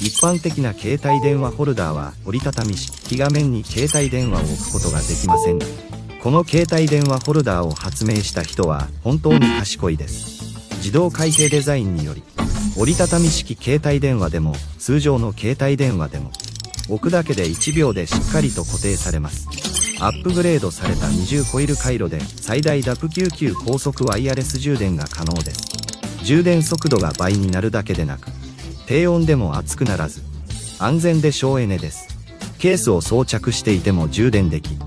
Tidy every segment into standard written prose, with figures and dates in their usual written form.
一般的な携帯電話ホルダーは折りたたみ式、非画面に携帯電話を置くことができませんが、この携帯電話ホルダーを発明した人は本当に賢いです。自動開閉デザインにより、折りたたみ式携帯電話でも通常の携帯電話でも置くだけで1秒でしっかりと固定されます。アップグレードされた20コイル回路で最大 DAP99 高速ワイヤレス充電が可能です。充電速度が倍になるだけでなく、低温でも熱くならず、安全で省エネです。ケースを装着していても充電でき、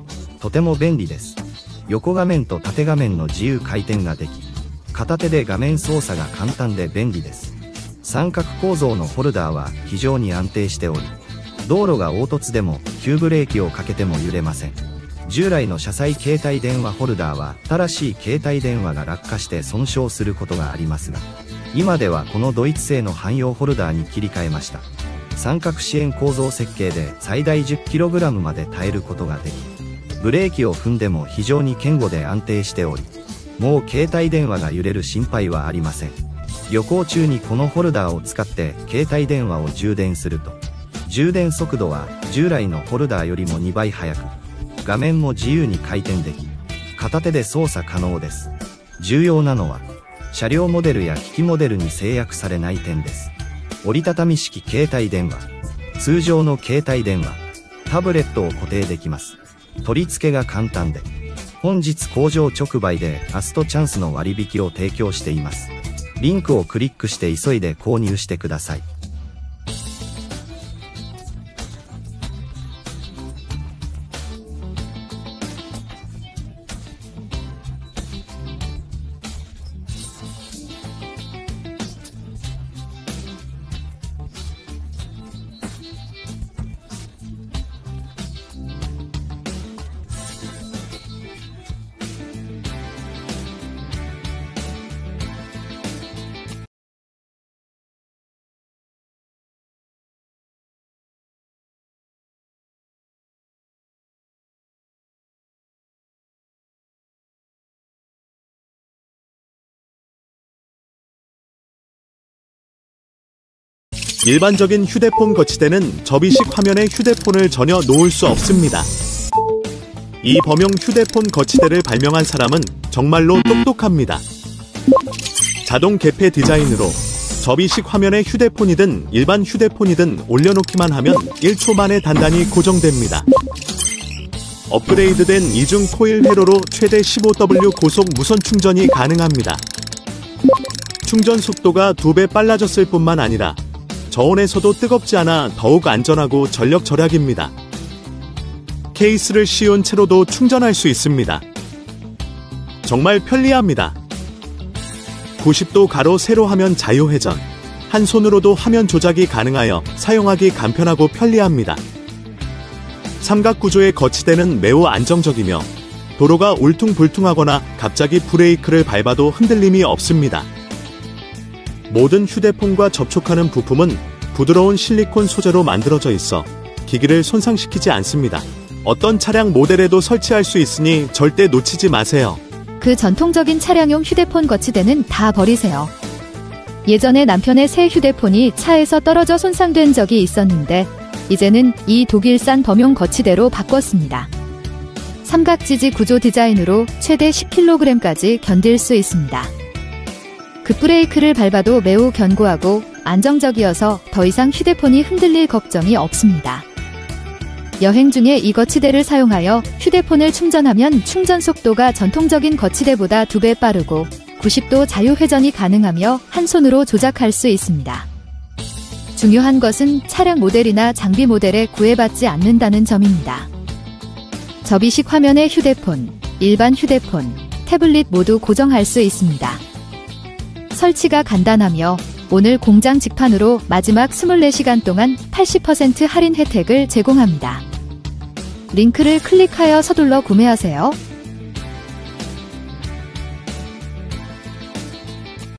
とても便利です。横画面と縦画面の自由回転ができ、片手で画面操作が簡単で便利です。三角構造のホルダーは非常に安定しており、道路が凹凸でも急ブレーキをかけても揺れません。従来の車載携帯電話ホルダーは新しい携帯電話が落下して損傷することがありますが、今ではこのドイツ製の汎用ホルダーに切り替えました。三角支援構造設計で最大 10kg まで耐えることができ、ブレーキを踏んでも非常に堅固で安定しており、もう携帯電話が揺れる心配はありません。旅行中にこのホルダーを使って携帯電話を充電すると、充電速度は従来のホルダーよりも2倍速く、画面も自由に回転でき、片手で操作可能です。重要なのは、車両モデルや機器モデルに制約されない点です。折りたたみ式携帯電話、通常の携帯電話、タブレットを固定できます。取り付けが簡単で、本日工場直売でラストチャンスの割引を提供しています。リンクをクリックして急いで購入してください。일반적인 휴대폰 거치대는 접이식 화면에 휴대폰을 전혀 놓을 수 없습니다. 이 범용 휴대폰 거치대를 발명한 사람은 정말로 똑똑합니다. 자동 개폐 디자인으로 접이식 화면에 휴대폰이든 일반 휴대폰이든 올려놓기만 하면 1초 만에 단단히 고정됩니다. 업그레이드된 이중 코일 회로로 최대 15W 고속 무선 충전이 가능합니다. 충전 속도가 2배 빨라졌을 뿐만 아니라 저온에서도 뜨겁지 않아 더욱 안전하고 전력 절약입니다. 케이스를 씌운 채로도 충전할 수 있습니다. 정말 편리합니다. 90도 가로 세로 화면 자유회전, 한 손으로도 화면 조작이 가능하여 사용하기 간편하고 편리합니다. 삼각 구조의 거치대는 매우 안정적이며 도로가 울퉁불퉁하거나 갑자기 브레이크를 밟아도 흔들림이 없습니다. 모든 휴대폰과 접촉하는 부품은 부드러운 실리콘 소재로 만들어져 있어 기기를 손상시키지 않습니다. 어떤 차량 모델에도 설치할 수 있으니 절대 놓치지 마세요. 그 전통적인 차량용 휴대폰 거치대는 다 버리세요. 예전에 남편의 새 휴대폰이 차에서 떨어져 손상된 적이 있었는데 이제는 이 독일산 범용 거치대로 바꿨습니다. 삼각지지 구조 디자인으로 최대 10kg까지 견딜 수 있습니다. 급브레이크를 밟아도 매우 견고하고 안정적이어서 더 이상 휴대폰이 흔들릴 걱정이 없습니다. 여행 중에 이 거치대를 사용하여 휴대폰을 충전하면 충전 속도가 전통적인 거치대보다 2배 빠르고 90도 자유회전이 가능하며 한 손으로 조작할 수 있습니다. 중요한 것은 차량 모델이나 장비 모델에 구애받지 않는다는 점입니다. 접이식 화면의 휴대폰, 일반 휴대폰, 태블릿 모두 고정할 수 있습니다. 설치가 간단하며 오늘 공장 직판으로 마지막 24시간 동안 80% 할인 혜택을 제공합니다. 링크를 클릭하여 서둘러 구매하세요.